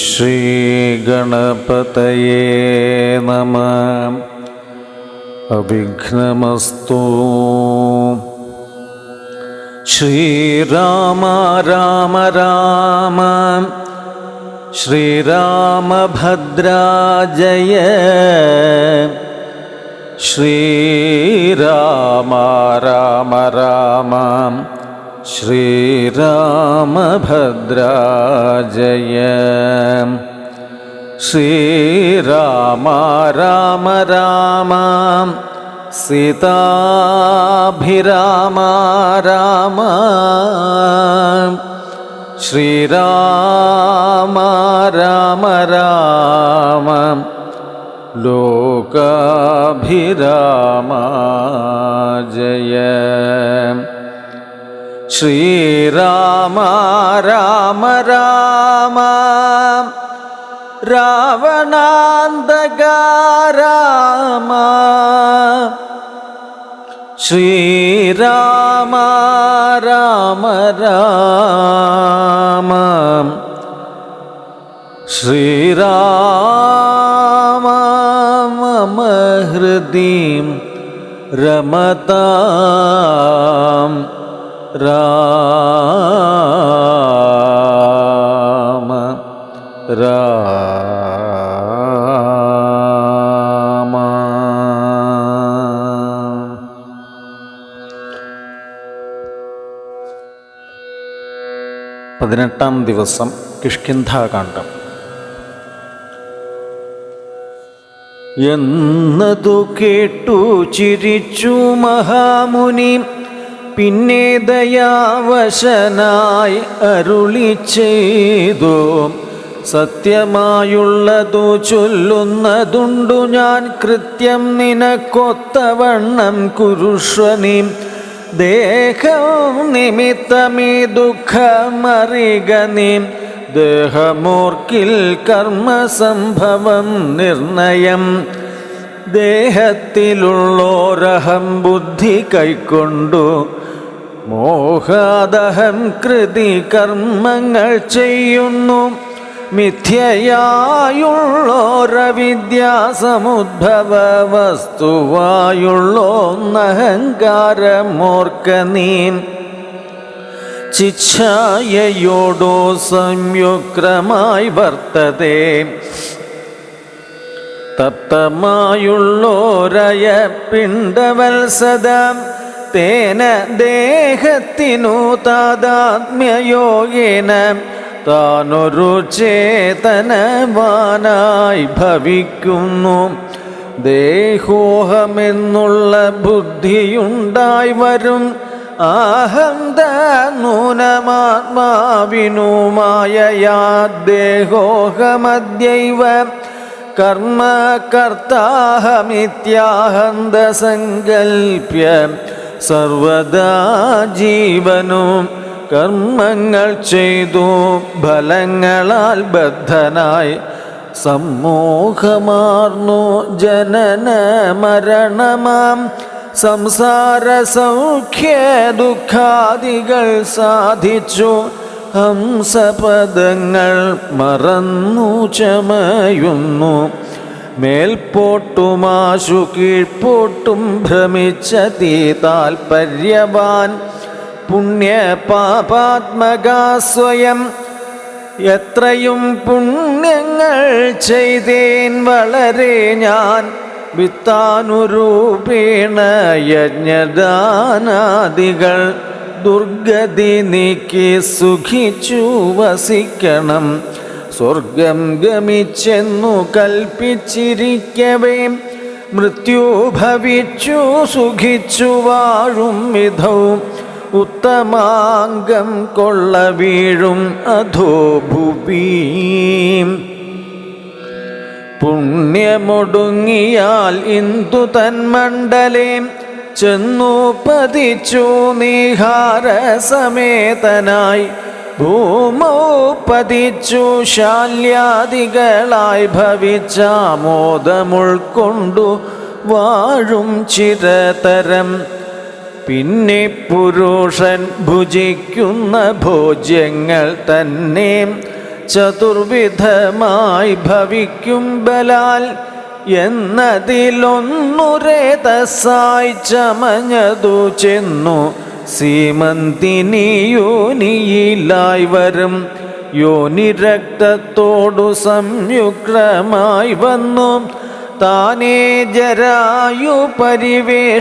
ശ്രീ ഗണപതയേ നമഃ. അവിഘ്നമസ്തു. ശ്രീരാമ രാമ രാമ ശ്രീരാമഭദ്രാജയ. ശ്രീരാമ രാമ രാമ ശ്രീരാമഭദ്രാജയ. ശ്രീരാമ രാമ രാമ സീതാഭിരാമ രാമ. ശ്രീരാമ രാമ രാമ ലോകാഭിരാമ ജയ. ശ്രീരാമ രാമ രാമ രാവണാന്തക രാമ. ശ്രീരാമ രാമ രാമ ശ്രീരാമ മമ ഹൃദി രമതാം രാമ രാമ. 18-ാം ദിവസം കിഷ്കിന്ധാകാന്ഡം. എന്നതു കേട്ടു ചിരിച്ചു മഹാമുനി. പിന്നെ ദയാവശനായി അരുളി ചെയ്തു, സത്യമായുള്ളതു ചൊല്ലുന്നതുണ്ടു ഞാൻ. കൃത്യം നിനക്കൊത്തവണ്ണം കുരുഷ്വനി. ദേഹം നിമിത്തമീ ദുഃഖമറിക നീ. ദേഹമോർക്കിൽ കർമ്മസംഭവം നിർണയം. ദേഹത്തിലുള്ളോരഹം ബുദ്ധി കൈക്കൊണ്ടു മോഹാദഹം കൃതി കർമ്മങ്ങൾ ചെയ്യുന്നു. മിഥ്യയായുള്ളോരവിദ്യാസമുദ്ഭവ വസ്തുവായുള്ളോന്നഹങ്കാരമോർക്ക നീ. ചിച്ഛായയോടോ സംയുക്തമായി വർത്തതേ. തപ്തമായുള്ളോരയ പിണ്ഡവത്സദം തേന ദേഹത്തിനു താദാത്മ്യയോഗേന താനൊരു ചേതനവാനായി ഭവിക്കുന്നു. ദേഹോഹമെന്നുള്ള ബുദ്ധിയുണ്ടായി വരും. അഹന്ത നൂനമാത്മാവിനുമായയാ ദേഹോഹമദ്യൈവ കർമ്മകർത്താഹമിത്യാഹന്ത സങ്കൽപ്യ. സർവദാ ജീവനും കർമ്മങ്ങൾ ചെയ്തു ഫലങ്ങളാൽ ബദ്ധനായി സമ്മോഹമാർന്നു ജനന മരണമാം സംസാര സൗഖ്യ ദുഃഖാദികൾ സാധിച്ചു. ഹംസപദങ്ങൾ മറന്നു ചമയുന്നു. മേൽപോട്ടുമാശു കീഴ്പോട്ടും ഭ്രമിച്ചതീ താൽപര്യവാൻ. പുണ്യപാപാത്മകാ സ്വയം എത്രയും പുണ്യങ്ങൾ ചെയ്തേൻ വളരെ ഞാൻ. വിത്താനുരൂപേണ യജ്ഞദാനാദികൾ ദുർഗതി നീക്കി സുഖിച്ചു വസിക്കണം. സ്വർഗം ഗമിച്ചെന്നു കൽപ്പിച്ചിരിക്കവേ മൃത്യു ഭവിച്ചു സുഖിച്ചു വാഴും വിധൗ. ഉത്തമാംഗം കൊള്ള വീഴും അധോ ഭുവി. പുണ്യമൊടുങ്ങിയാൽ ഇന്ദു തന്മണ്ഡലേ ചെന്നു പതിച്ചു നീഹാരസമേതനായി. ഭൂമോ പതിച്ചു ശാല്യാദികളായി ഭവിച്ചാമോദമുൾക്കൊണ്ടു വാഴും ചിരതരം. പിന്നെ പുരുഷൻ ഭുജിക്കുന്ന ഭോജ്യങ്ങൾ തന്നെ ചതുർവിധമായി ഭവിക്കും ബലാൽ എന്നതിലൊന്നുരേതസായി ചമഞ്ഞതു ചെന്നു സീമന്തിനി യോനിയിലായി വരും. യോനി രക്തത്തോടു സംയുക്തമായി വന്നു താനേ ജരായു പരിവേഷ്ടിതവുമാം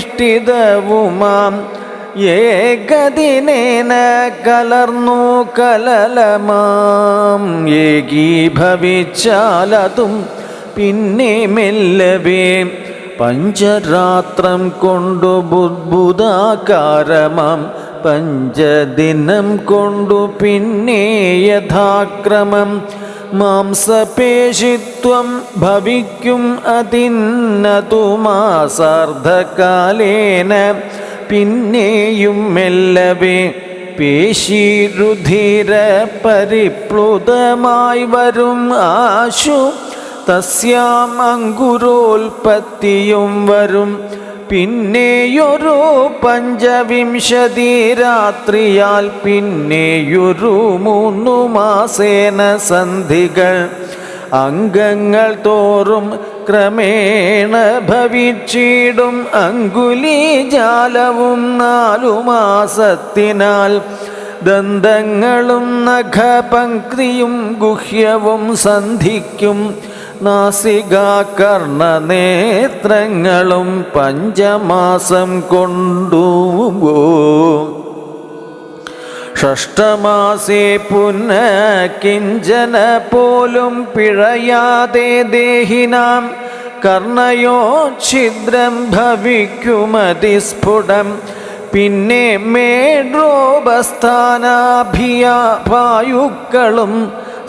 ഏകദിനേന കലർന്നു കലലമാം. ഏകീഭവിച്ചാലതും പിന്നെ മെല്ലവേ പഞ്ചരാത്രം കൊണ്ടു ബുദ്ബുദാകാരമാം പഞ്ചദിനം കൊണ്ടു പിന്നെ യഥാക്രമം മാംസപേശിത്വം ഭവിക്കും അതിന്നതു മാസാർദ്ധകാലേന പിന്നെയും മെല്ലവേ പേശിരുധിര പരിപ്ലുതമായി വരും ആശു തസ്യാം അങ്കുരോൽപത്തിയും വരും. പിന്നെയൊരു പഞ്ചവിംശതി രാത്രിയാൽ പിന്നെയൊരു 3 മാസേന സന്ധികൾ അംഗങ്ങൾ തോറും ക്രമേണ ഭവിച്ചിടും. അങ്കുലീജാലവും 4 മാസത്തിനാൽ ദന്തങ്ങളും നഖപംക്തിയും ഗുഹ്യവും സന്ധിക്കും. നാസികാകർണനേത്രങ്ങളും 5 കൊണ്ടു. ഷഷ്ടമാസേ പുനഃ കിഞ്ചന പോലും പിഴയാതെ ദേഹിനാം കർണയോ ഛിദ്രം ഭവിക്കുമതിസ്ഫുടം. പിന്നെ മേഡ്രോപസ്ഥാനാഭിയായുക്കളും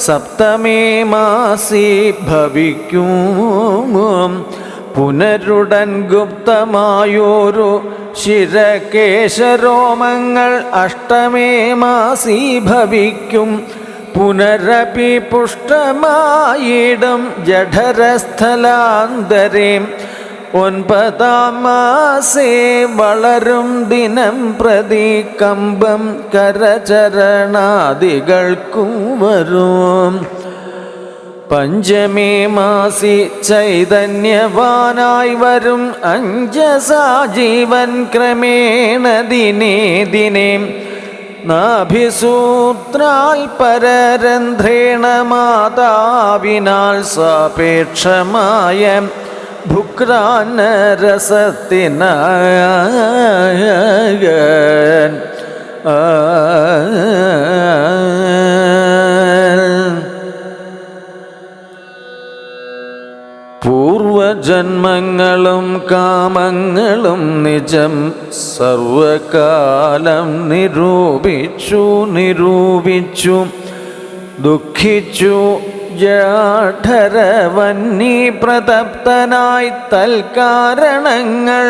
സപ്തമേ മാസി ഭവിക്കും. പുനരുടൻ ഗുപ്തമായോരു ശിരകേശരോമങ്ങൾ അഷ്ടമേ മാസി ഭവിക്കും. പുനരപി പുഷ്ടമായിടും ജഠരസ്ഥലാന്തരേ 9 മാസേ വളരും ദിനം പ്രതി കമ്പം കരചരണാദികൾക്കും വരും. പഞ്ചമേ മാസി ചൈതന്യവാനായി വരും അഞ്ജസാ ജീവൻ ക്രമേണ ദിനേ ദിനേ. നാഭിസൂത്രാൽ പരരന്ധ്രേണ മാതാവിനാൽ സാപേക്ഷമായ ഭുക്രാന്നരസത്തിനായൻ പൂർവജന്മങ്ങളും കാമങ്ങളും നിജം സർവകാലം നിരൂപിച്ചു ദുഃഖിച്ചു ജാഠരവന്നി പ്രതപ്തനായി തൽക്കാരണങ്ങൾ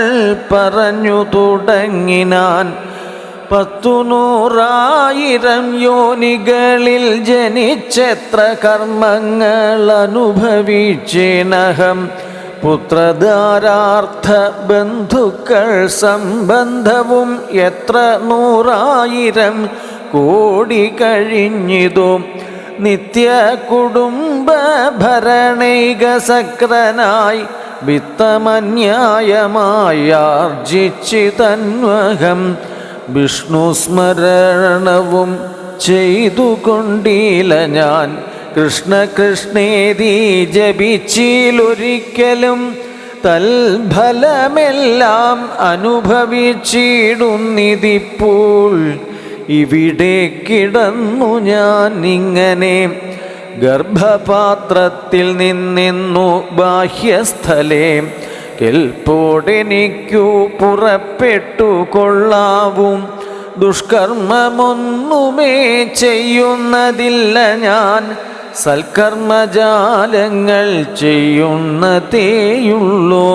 പറഞ്ഞു തുടങ്ങിനാൻ. 100,000 യോനികളിൽ ജനിച്ചെത്ര കർമ്മങ്ങൾ അനുഭവിച്ചേനഹം. പുത്രധാരാർത്ഥ ബന്ധുക്കൾ സംബന്ധവും എത്ര 100,000 കോടി കഴിഞ്ഞിതോ. നിത്യ കുടുംബ ഭരണൈക സക്രനായി വിത്തമന്യായമായി ആർജിച്ചിതന്വഹം. വിഷ്ണു സ്മരണവും ചെയ്തുകൊണ്ടില്ല ഞാൻ. കൃഷ്ണ കൃഷ്ണേതി ജപിച്ചിലൊരിക്കലും തൽഫലമെല്ലാം അനുഭവിച്ചിടുന്നിതിപ്പോൾ. ഇവിടെ കിടന്നു ഞാൻ ഇങ്ങനെ ഗർഭപാത്രത്തിൽ നിന്നു ബാഹ്യസ്ഥലേ. കെൽപ്പോടെനിക്കു പുറപ്പെട്ടു കൊള്ളാവും. ദുഷ്കർമ്മമൊന്നുമേ ചെയ്യുന്നതില്ല ഞാൻ. സൽക്കർമ്മജാലങ്ങൾ ചെയ്യുന്നതേയുള്ളൂ.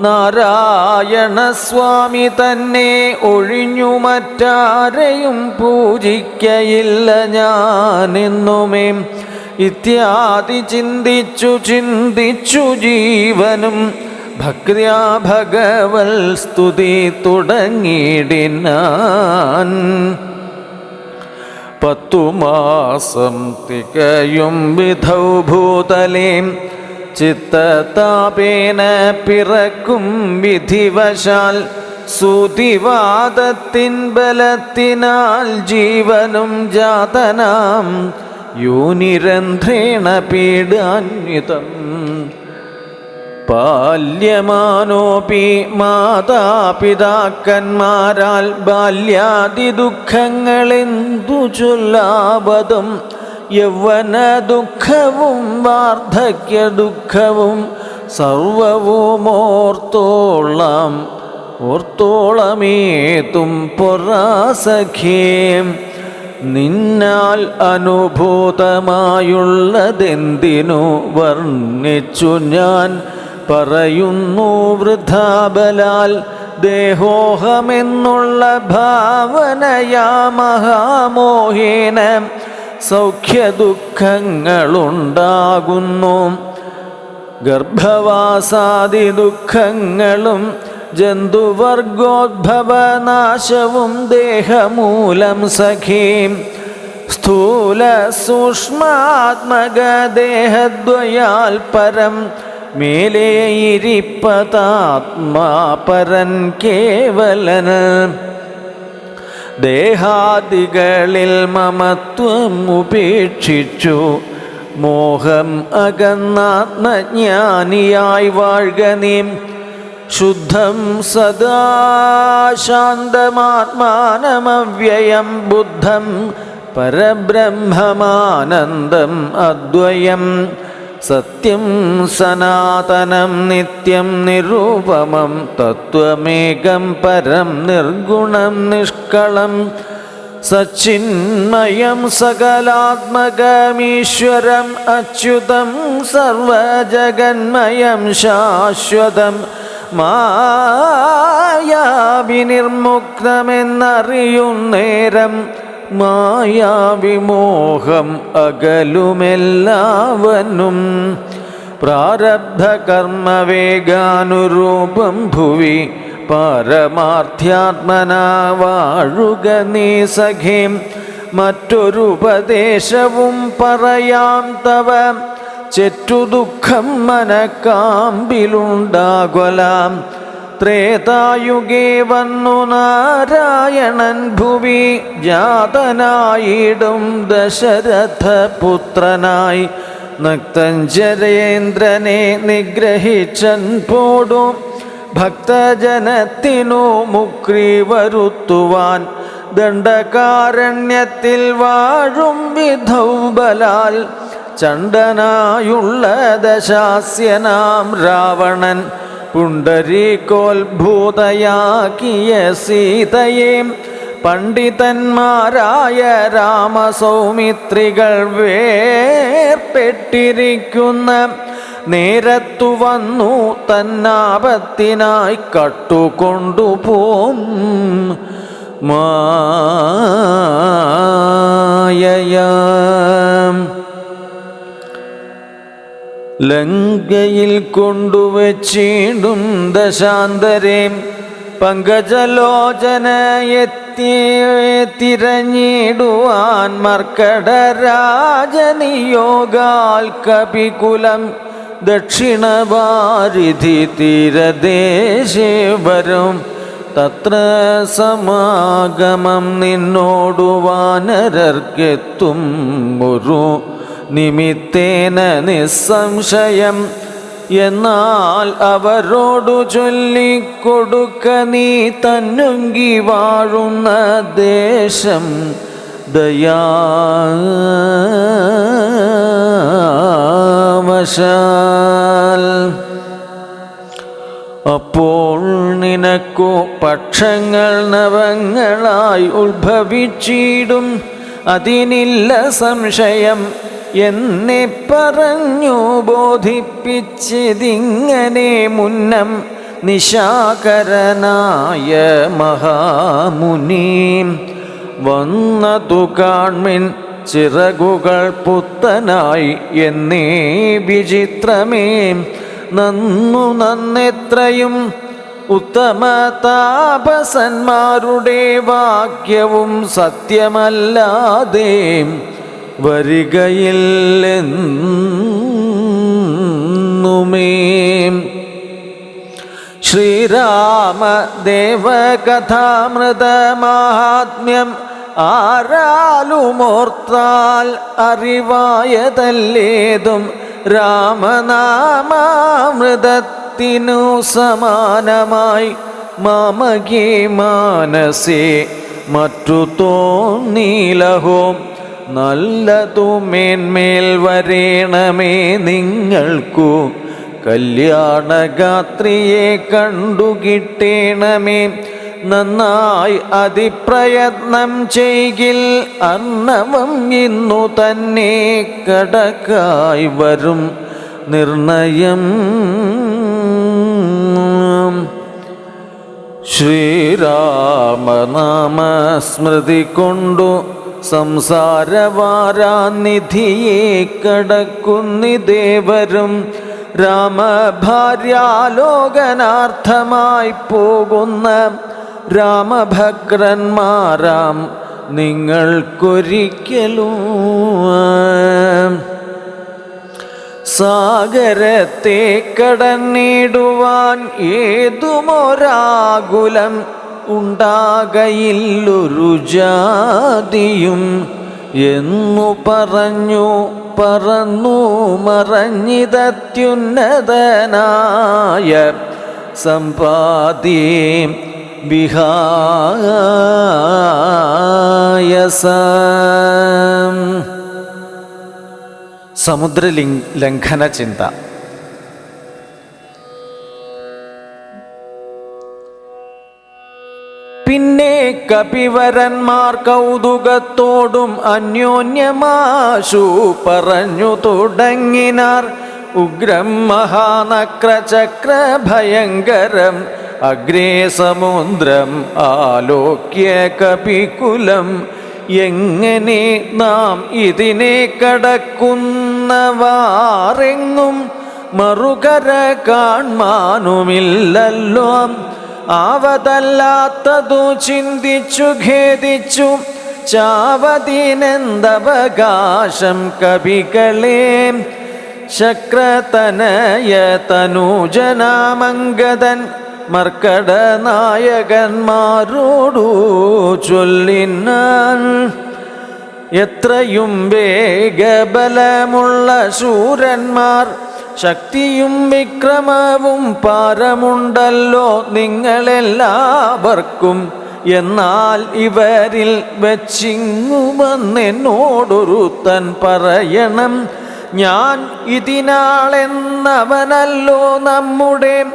നാരായണസ്വാമി തന്നെ ഒഴിഞ്ഞു മറ്റാരെയും പൂജിക്കയില്ല ഞാനെന്നുമേ. ഇത്യാദി ചിന്തിച്ചു ജീവനും ഭക്ത്യാ ഭഗവൽ സ്തുതി തുടങ്ങിയിടിനാൻ. 10 മാസം തികയും വിധൗ ഭൂതലേ ചിത്തതാപേന പിറക്കും വിധിവശാൽ സൂതിവാദത്തിൻ ബലത്തിനാൽ ജീവനും ജാതനാം യോനിരന്ധ്രേണ പീഡാന്വിതം. ബാല്യമാനോപി മാതാപിതാക്കന്മാരാൽ ബാല്യാദി ദുഃഖങ്ങളെന്തു ചൊല്ലാവതും. യൗവന ദുഃഖവും വാർദ്ധക്യ ദുഃഖവും സർവവും ഓർത്തോളമേതും പൊറാസഖ്യം. നിന്നാൽ അനുഭൂതമായുള്ളതെന്തിനു വർണ്ണിച്ചു ഞാൻ പറയുന്നു വൃഥാബലാൽ. ദേഹോഹമെന്നുള്ള ഭാവനയാ മഹാമോഹേന സൗഖ്യദുഃഖങ്ങളുണ്ടാകുന്നു. ഗർഭവാസാദി ദുഃഖങ്ങളും ജന്തുവർഗോദ്ഭവനാശവും ദേഹമൂലം സഖീം. സ്ഥൂല സൂക്ഷ്മാത്മകദേഹദ്വയാൽ പരം മേലേയിരിപ്പതാത്മാ പരൻ കേവലൻ. ദേഹാദികളിൽ മമത്വം ഉപേക്ഷിച്ചു മോഹം അകന്നാത്മജ്ഞാനിയായി വാഴ്ക നീ. ശുദ്ധം സദാ ശാന്തമാത്മാനമവ്യയം ബുദ്ധം പരബ്രഹ്മമാനന്ദം അദ്വയം. സത്യം സനാതനം നിത്യം നിരൂപമം തത്വമേകം പരം നിർഗുണം നിഷ്കളം. സച്ചിന്മയം സകലാത്മകമീശ്വരം അച്യുതം സർവജഗന്മയം ശാശ്വതം. മായാവിനിർമുക്തമെന്നറിയുന്നേരം മായാവിമോഹം അകലുമെല്ലാവനും. പ്രാരബ്ധ കർമ്മവേഗാനുരൂപം ഭുവി പരമാർത്ഥാത്മനാ വാഴുക നീ സഖീം. മറ്റൊരുപദേശവും പറയാം തവ ചെറ്റു ദുഃഖം മനക്കാമ്പിലുണ്ടാകൊലാം. ത്രേതായുഗേ വന്നു നാരായണൻ ഭുവി ജാതനായിടും ദശരഥപുത്രനായി. നക്തഞ്ചരേന്ദ്രനെ നിഗ്രഹിച്ചൻ പോടും ഭക്തജനത്തിനു മുക്തി വരുത്തുവാൻ. ദണ്ഡകാരണ്യത്തിൽ വാഴും വിധൗ ബലാൽ ചണ്ഡനായുള്ള ദശാസ്യനാം രാവണൻ പുണ്ടരീകോത്ഭൂതയാക്കിയ സീതയെ പണ്ഡിതന്മാരായ രാമസൗമിത്രികൾ വേർപെട്ടിരിക്കുന്ന നേരത്തു വന്നു തന്നാപത്തിനായി കട്ടുകൊണ്ടുപോം. മായയാ ലങ്കയിൽ കൊണ്ടുവച്ചിടും ദശാന്തരേ പങ്കജലോചനയെത്തിരഞ്ഞിടുവാൻ മർക്കടരാജനിയോഗാൽ കപികുലം ദക്ഷിണവാരിധി തീരദേശേ വരും. തത്ര സമാഗമം നിന്നോടു വാനരർക്കെത്തും ഒരു നിമിത്തേന നിസ്സംശയം. എന്നാൽ അവരോടു ചൊല്ലിക്കൊടുക്ക നീ തന്നുങ്കി വാഴുന്ന ദേശം ദയാവശാൽ. അപ്പോൾ നിനക്കു പക്ഷങ്ങൾ നവങ്ങളായി ഉത്ഭവിച്ചിടും, അതിനില്ല സംശയം. എന്നെ പറഞ്ഞു ബോധിപ്പിച്ചതിങ്ങനെ മുന്നം നിശാകരനായ മഹാമുനി വന്നതു കാൺമിൻ ചിറകുകൾ പുത്തനായി എന്നേ വിചിത്രമേ നന്നു നന്നെത്രയും ഉത്തമ താപസന്മാരുടെ വാക്യവും സത്യമല്ലാതെ വരികയില്ലെന്നുമേ. ശ്രീരാമദേവകഥാമൃതമാഹാത്മ്യം ആരാലുമോർത്താൽ അറിവായതല്ലേതും രാമനാമാമൃതത്തിനു സമാനമായി മാമകേ മാനസേ മറ്റു തോന്നീലഹോ. നല്ലതു മേന്മേൽ വരേണമേ നിങ്ങൾക്കു കല്യാണഗാത്രിയെ കണ്ടുകിട്ടേണമേ. നന്നായി അതിപ്രയത്നം ചെയ്കിൽ അർണവം ഇന്നു തന്നെ കടക്കായി വരും നിർണയം. ശ്രീരാമനാമസ്മൃതി കൊണ്ടു സംസാരവാരാനിധിയെ കടക്കുന്നിദേവരും രാമഭാര്യാലോകനാർത്ഥമായി പോകുന്ന രാമഭക്തന്മാരാം നിങ്ങൾക്കൊരിക്കലും സാഗരത്തെ കടന്നിടുവാൻ ഏതുമൊരാകുലം ഉണ്ടാകയില്ലൊരു ജാതിയും എന്നു പറഞ്ഞു പറന്നു മറഞ്ഞിതത്യുന്നതനായ സമ്പാദ്യം വിഹായസം. സമുദ്രലംഘന ചിന്ത. പിന്നെ കപിവരന്മാർ കൗതുകത്തോടും അന്യോന്യമാശു പറഞ്ഞു തുടങ്ങിനാർ. ഉഗ്രം മഹാനക്രചക്ര ഭയങ്കരം അഗ്രേ സമുദ്രം ആലോക്യ കപികുലം. എങ്ങനെ നാം ഇതിനെ കടക്കുന്നവാറെങ്ങും മറുകര കാൺമാനുമില്ലല്ലോ. ആവതല്ലാത്തതു ചിന്തിച്ചു ഖേദിച്ചു ചാവതിനെന്തവകാശം കവികളെ. ശക്രതനയ തനൂജനാമംഗതൻ മർക്കടനായകന്മാരോടു ചൊല്ലിനാൻ. എത്രയും വേഗബലമുള്ള ശൂരന്മാർ ശക്തിയും വിക്രമവും പാരമുണ്ടല്ലോ നിങ്ങളെല്ലാവർക്കും. എന്നാൽ ഇവരിൽ വെച്ചിങ്ങുവെന്നോടൊരുത്തൻ പറയണം. ഞാൻ ഇതിനാളെന്നവനല്ലോ നമ്മുടെ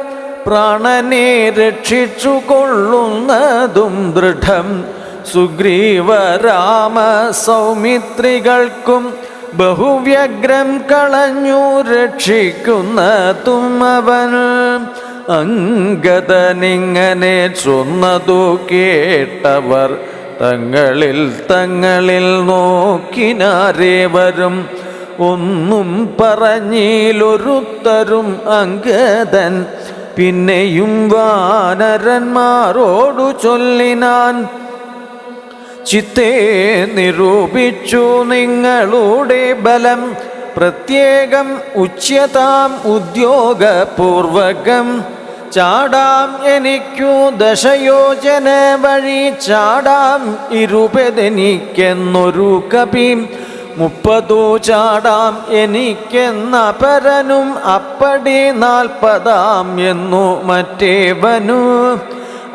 പ്രാണനെ രക്ഷിച്ചു കൊള്ളുന്നതും ദൃഢം. സുഗ്രീവരാമ സൗമിത്രികൾക്കും ബഹുവ്യഗ്രം കളഞ്ഞു രക്ഷിക്കുന്നതും അവൻ. അംഗദനിങ്ങനെ ചൊന്നതു കേട്ടവർ തങ്ങളിൽ നോക്കിനാരേവരും. ഒന്നും പറഞ്ഞിലൊരുത്തരും അംഗദൻ. പിന്നെയും വാനരന്മാരോടു ചൊല്ലിനാൻ. ചിത്തേ നിരൂപിച്ചു നിങ്ങളുടെ ബലം പ്രത്യേകം ഉച്യതാം ഉദ്യോഗപൂർവകം. ചാടാം എനിക്കു ദശയോജന വഴി ചാടാം 20 കപി. 30 ചാടാം എനിക്കെന്നപരനും അപ്പടി 40 എന്നു മറ്റേവനു.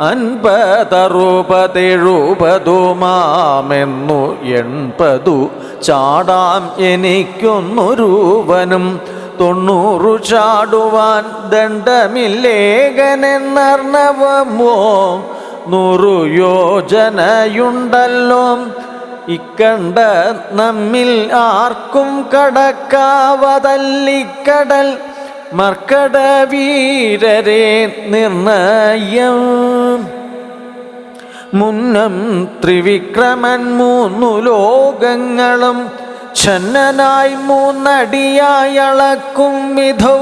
50 60 മാമെന്നു 80 ചാടാം എനിക്കൊന്നൊരുവനും. 90 ചാടുവാൻ ദണ്ഡമില്ലേകനെന്നർണവമോ 100 യോജനയുണ്ടല്ലോ. ഇക്കണ്ട നമ്മിൽ ആർക്കും കടക്കാവതല്ലിക്കടൽ മർക്കടവീരരെ നിർണയം. മുന്നം ത്രിവിക്രമൻ 3 ലോകങ്ങളും ഛന്നനായി 3 അടിയായി അളക്കും വിധൗ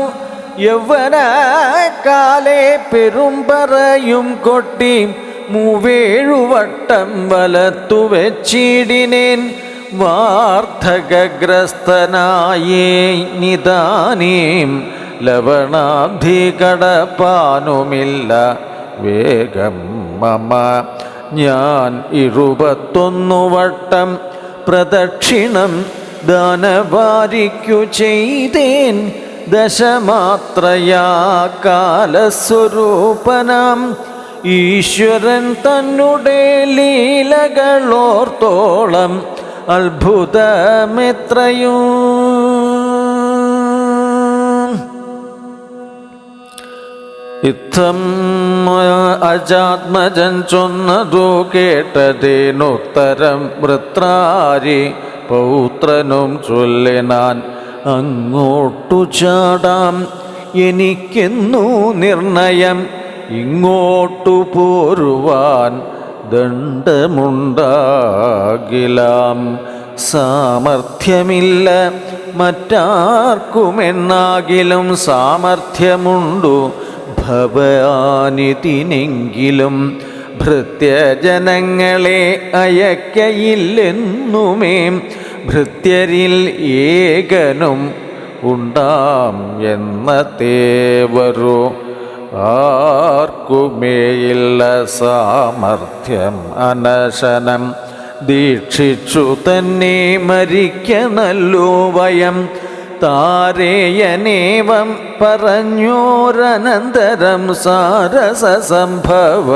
യൗവനകാലേ പെരുമ്പറയും കൊട്ടി 7 വട്ടം വലത്തു വെച്ചിടിനേൻ. വാർദ്ധകഗ്രസ്തനായേ നിദാനീം ലവണാബ്ധി കടപ്പാനുമില്ല വേഗം മമ. ഞാൻ 21 വട്ടം പ്രദക്ഷിണം ദാനവാരിക്കു ചെയ്തേൻ. ദശമാത്രയാ കാലസ്വരൂപനാം ഈശ്വരൻ തന്നെ ലീലകളോർത്തോളം അത്ഭുതമെത്രയും. ഇത്തം അജാത്മജൻ ചൊന്നതു കേട്ടതേനുത്തരം വൃത്രാരി പൗത്രനും ചൊല്ലിനാൻ. അങ്ങോട്ടു ചാടാം എനിക്കെന്നു നിർണയം, ഇങ്ങോട്ടു പോരുവാൻ ദണ്ഡമുണ്ടാകിലാം. സാമർഥ്യമില്ല മറ്റാർക്കുമെന്നാകിലും സാമർഥ്യമുണ്ടു ഭവാനിതിനെങ്കിലും. ഭൃത്യജനങ്ങളെ അയക്കയില്ലെന്നുമേ ഭൃത്യരിൽ ഏകനും ഉണ്ടാം എന്ന തേവരു. ആർക്കുമേയില്ല സാമർഥ്യം അനശനം, ദീക്ഷിച്ചു തന്നെ മരിക്കണല്ലോ വയം. താരേയനേവം പറഞ്ഞോരനന്തരം സാരസസംഭവ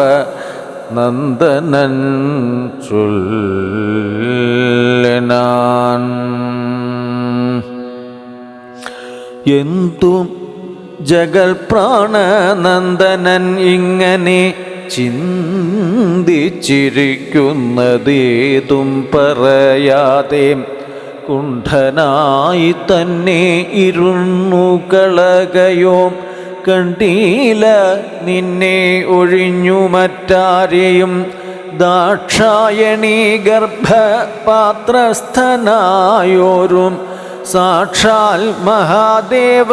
നന്ദനൻ ചൊല്ലിനാൻ. എന്തും ജഗൽപ്രാണനന്ദനൻ ഇങ്ങനെ ചിന്തിച്ചിരിക്കുന്നതേതും പറയാതെ കുണ്ഠനായി തന്നെ ഇരുന്നു കളകയോ. കണ്ടീല നിന്നെ ഒഴിഞ്ഞു മറ്റാരെയും. ദാക്ഷായണീ ഗർഭപാത്രസ്ഥനായോരും സാക്ഷാൽ മഹാദേവ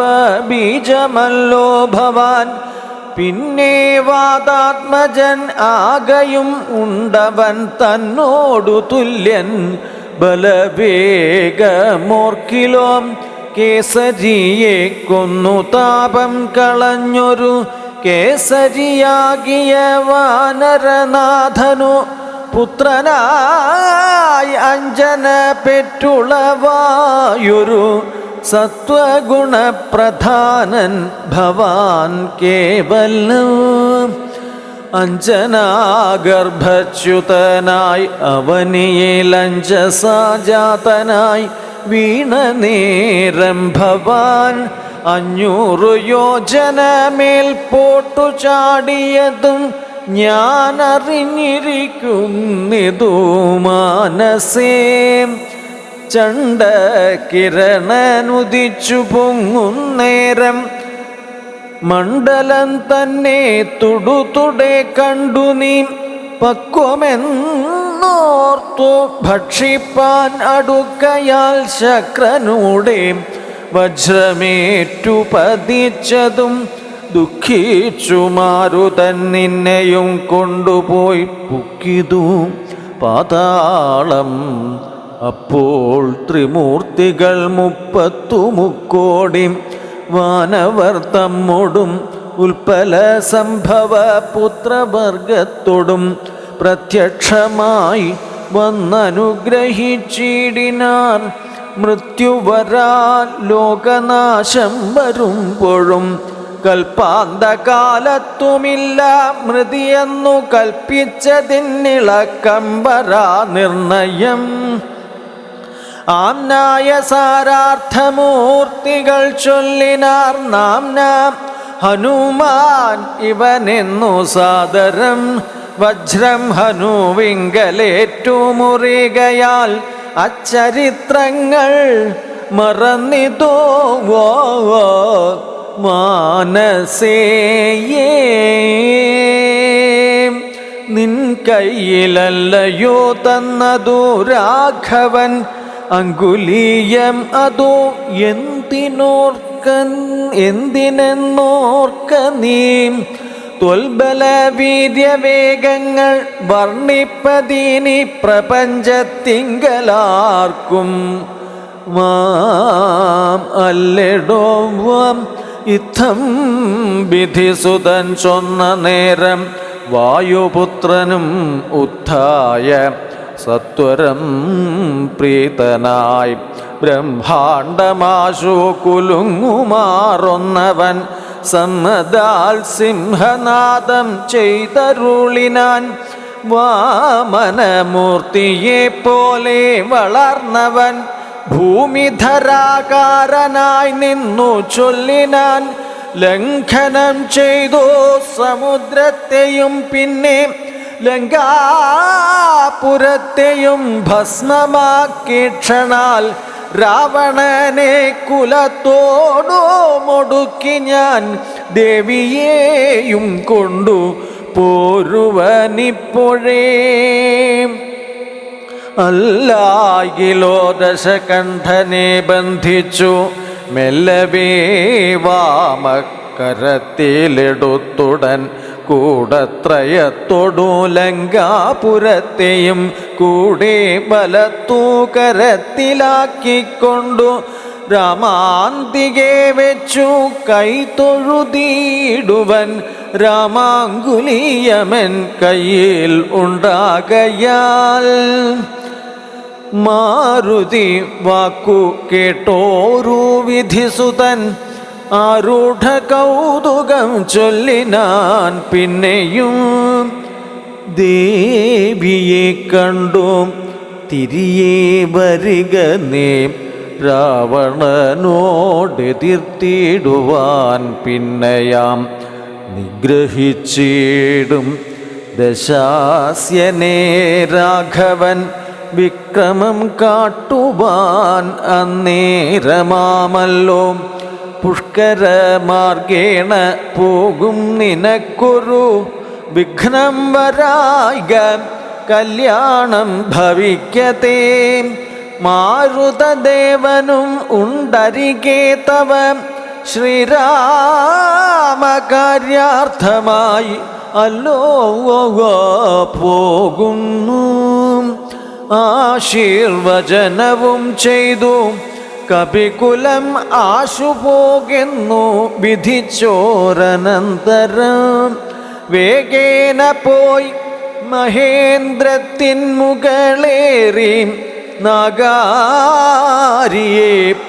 ബീജമല്ലോ ഭവാൻ. പിന്നെ വാദാത്മജൻ ആകയും ഉണ്ടവൻ തന്നോടു തുല്യൻ. ബലവേഗമോർക്കിലോ കേസരിയെ കൊന്നു താപം കളഞ്ഞൊരു കേസരിയാകിയ വാനരനാഥനു പുത്രനായി അഞ്ജന പെറ്റുളവായൊരു സത്വഗുണപ്രധാനൻ ഭവാൻ കേവലം. അഞ്ജനാഗർഭച്യുതനായി അവനിയിലഞ്ജസാജാതനായി വീണ നേരം ഭവാൻ 500 യോജനമേൽ പോട്ടു ചാടിയതും ഞാനറിഞ്ഞിരിക്കുന്നിതു മാനസേ. ചണ്ഡകിരണനുദിച്ചു പൊങ്ങുന്നേരം മണ്ഡലം തന്നെ തുടുതുടെ കണ്ടു നീ. പക്വമെന്നോർത്തു ഭക്ഷിപ്പാൻ അടുക്കയാൽ ശക്രനൂടെ വജ്രമേറ്റു പതിച്ചതും ദുഃഖിച്ചു മാരുതൻ നിന്നെയും കൊണ്ടുപോയി പുക്കിതു പാതാളം. അപ്പോൾ ത്രിമൂർത്തികൾ 30 മുക്കോടി വാനവർ തമ്മോടും ഉൽപ്പല സംഭവ പുത്രവർഗത്തോടും പ്രത്യക്ഷമായി വന്നനുഗ്രഹിച്ചിടിനാർ. മൃത്യുവരാൽ ലോകനാശം വരുമ്പോഴും കൽപ്പാന്തകാലത്തുമില്ല മൃതിയെന്നു കൽപ്പിച്ചതിന്നിളക്കംബരാ നിർണയം. ആംനായ സാരാർത്ഥമൂർത്തികൾ ചൊല്ലിനാർ നാംന ഹനുമാൻ ഇവനെന്നു സാദരം. വജ്രം ഹനുവിങ്കലേറ്റു മുറികയാൽ അച്ചരിത്രങ്ങൾ മറന്നിതോ മാനസേയേ നിൻ കയ്യിലല്ലയോ തന്നതു രാഘവൻ അങ്കുലീയം അതോ എന്തിനെന്നോർക്ക നീ ത്വൽബലവീര്യവേഗങ്ങൾ വർണ്ണിപ്പതീനി പ്രപഞ്ചത്തിങ്കലാർക്കും മാം അല്ലെടോം ഇത്തം വിധിസുതൻ ചൊന്ന നേരം വായുപുത്രനും ഉത്ഥായ സത്വരം പ്രീതനായി ബ്രഹ്മാണ്ടമാശു കുലുങ്ങുമാറൊന്നവൻ സമ്മതാൽ സിംഹനാദം ചെയ്തരുളിനാൻ വാമനമൂർത്തിയെ പോലെ വളർന്നവൻ ഭൂമിധരാകാരനായി നിന്നു ചൊല്ലിനാൻ ലംഘനം ചെയ്തു സമുദ്രത്തെയും പിന്നെ ലങ്കാപുരത്തെയും ഭസ്മമാക്കി ക്ഷണാൽ രാവണനെ കുലത്തോടു മുടുക്കി ഞാൻ ദേവിയെയും കൊണ്ടു പോരുവനിപ്പോഴേ അല്ലാകിലോ ദശകണ്ഠനെ ബന്ധിച്ചു മെല്ലവേ വാമക്കരത്തിലെടുത്തുടൻ കൂടത്രയത്തോടു ലങ്കാപുരത്തെയും കൂടെ ബലത്തു കരത്തിലാക്കിക്കൊണ്ടു രാമാന്തികെ വെച്ചു കൈതൊഴുതിടുവൻ രാമാങ്കുലീയമൻ കയ്യിൽ ഉണ്ടാകയാൽ മാരുതി വാക്കു കേട്ടോരു വിധിസുതൻ ആരൂഢ കൗതുകം ചൊല്ലിനാൻ പിന്നെയും ദേവിയെ കണ്ടു തിരിയെ വരിക നീ രാവണനോടെതിർത്തിടുവാൻ പിന്നെയാം നിഗ്രഹിച്ചിടും ദശാസ്യനേ രാഘവൻ വിക്രമം കാട്ടുവാൻ അന്നേരമാമല്ലോ പുഷ്കരമാർഗേണ പോകും നിനക്കൊരു വിഘ്നം വരായിക കല്യാണം ഭവിക്കതേ മാരുതദേവനും ഉണ്ടരികെ തവ ശ്രീരാമകാര്യാർത്ഥമായി അല്ലോ പോകുന്നു ആശീർവചനവും ചെയ്തു കപികുലം ആശുപോകുന്നു വിധിച്ചോരനന്തരം വേഗേന പോയി മഹേന്ദ്രത്തിൻ മുകളേറി നാഗാരിയെ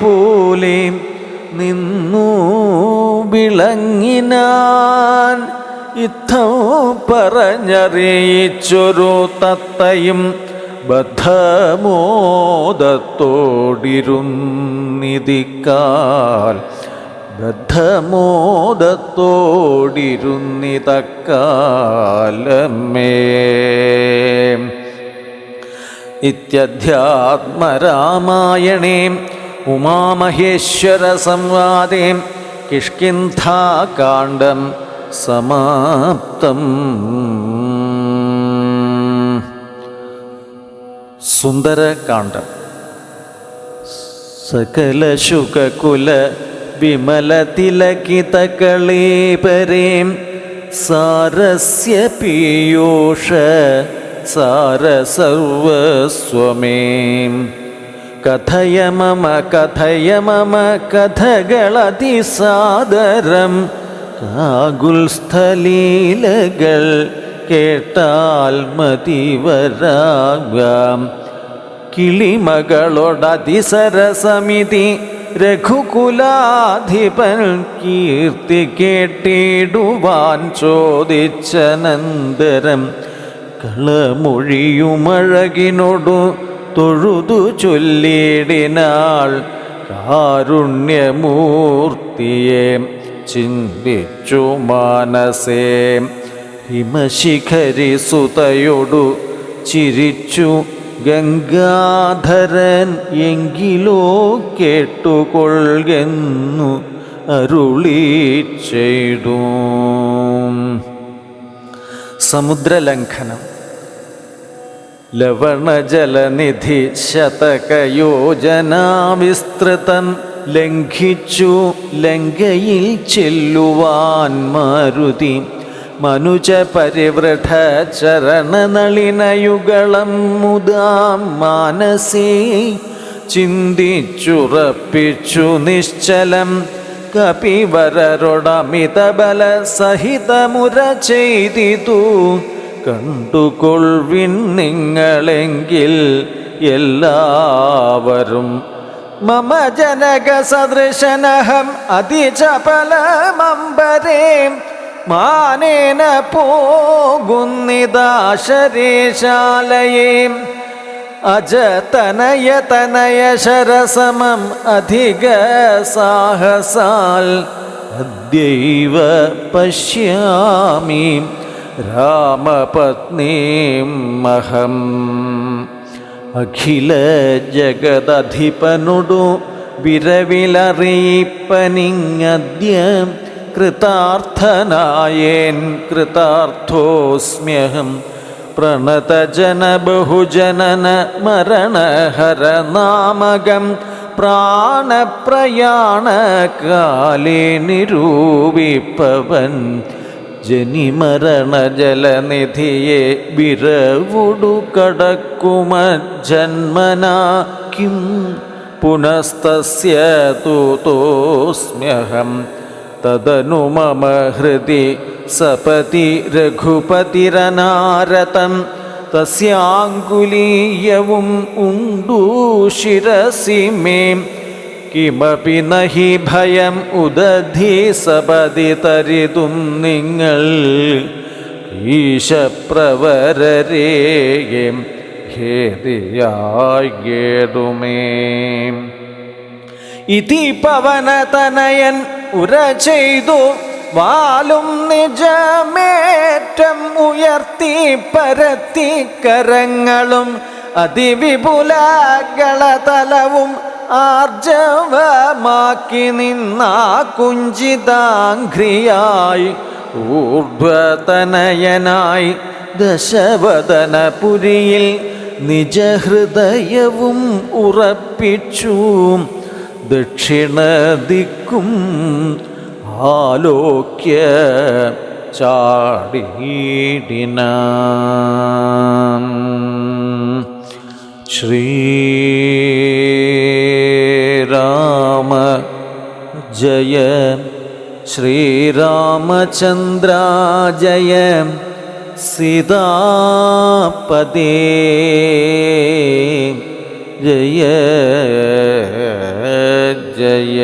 പോലെ നിന്നു വിളങ്ങിനാൻ ഇത്തം പറഞ്ഞറിയിച്ചൊരു തത്തയും ബദ്ധമോദത്തോടിരുന്നിതിക്കാൽ ബദ്ധമോദത്തോടിരുന്നിതക്കാലമേ ഇത്യധ്യാത്മരാമായണേ ഉമാമഹേശ്വര സംവാദേ കിഷ്കിന്ധാകാണ്ഡം സമാപ്തം. സുന്ദരകാണ്ഡം. സകല ശുകകുല വിമല തിലകിത കളേപരേം സാരസ്യ പീയൂഷ സാര സർവസ്വമേം കഥയ മമ കഥകളതിസാദരം കാകുൽസ്ഥലീലകൾ കേട്ടാൽ മതിവരാകാം. കിളിമകളോടതിസരസമിതി രഘുകുലാധിപൻ കീർത്തി കേട്ടിടുവാൻ ചോദിച്ചനന്തരം കളമൊഴിയുമഴകിനോടു തൊഴുതു ചൊല്ലിടിനാൾ കാരുണ്യമൂർത്തിയെ ചിന്തിച്ചു മാനസേ. ഹിമശിഖരി സുതയൊടു ചിരിച്ചു ഗംഗാധരൻ എങ്കിലോ കേട്ടുകൊള്ളുന്നു അരുളി ചെയ്തു. സമുദ്രലംഘനം. ലവണജലനിധി ശതകയോജനാ വിസ്തൃതം ലംഘിച്ചു ലങ്കയിൽ ചെല്ലുവാൻ മാരുതി മനുജ പരിവൃഢ ചരണനളിനയുഗളം മുദാ മാനസേ ചിന്തിച്ചുറപ്പിച്ചു നിശ്ചലം കപിവരരൊടമിതബല സഹിതമുര ചെയ്തിതു കണ്ടുകൊൾവിൻ നിങ്ങളെങ്കിൽ എല്ലാവരും. മമ ജനക സദൃശനഹം അതിചപലമംബരേ മാനേന പോകുന്നിതാശരേശാലയേ അജതനയ ശരസമം അധിക സാഹസാൽ അദ്യൈവ പശ്യാമി രാമപത്നീം മഹം. അഖില ജഗദധിപനൊടു വിരവിലറിയിപ്പനിങ്ങദ്യ കൃതാർത്ഥനായേൻ കൃതാർത്ഥോസ്മ്യഹം പ്രണതജന ബഹുജനന മരണഹരനാമകം പ്രാണപ്രയാണകാലേ നിരൂപിപ്പവൻ ജനിമരണജലനിധിയെ വിരവുടു കടക്കുമ ജന്മനാ കിം പുനസ്തസ്യ തൂതോസ്മ്യഹം തദനു മമ ഹൃദി സപതി രഘുപതിരനാരതം തസ്യാങ്കുലീയവും ഉണ്ടു ശിരസി മേ കിമപി നഹി ഭയം ഉദധി സപതി തരിതും നിങ്ങൾ ഈശപ്രവരരേയം ഖേദിയാകേടുമേ. ഇതി പവനതനയൻ ഉര ചെയ്തു വാലും നിജമേറ്റം ഉയർത്തി പരത്തി കരങ്ങളും അതിവിപുലകളതലവും ആർജവമാക്കി നിന്നാ കുഞ്ചിതാംഘ്രിയായി ഊർധ്വതനയനായി ദശവദനപുരിയിൽ നിജഹൃദയവും ഉറപ്പിച്ചു ദക്ഷിണദിക്കും ആലോക്യ ചാടിയിടിനാൻ. ശ്രീരാമ ജയ ശ്രീരാമചന്ദ്ര ജയ സീതാപദേ ജയ ജയ.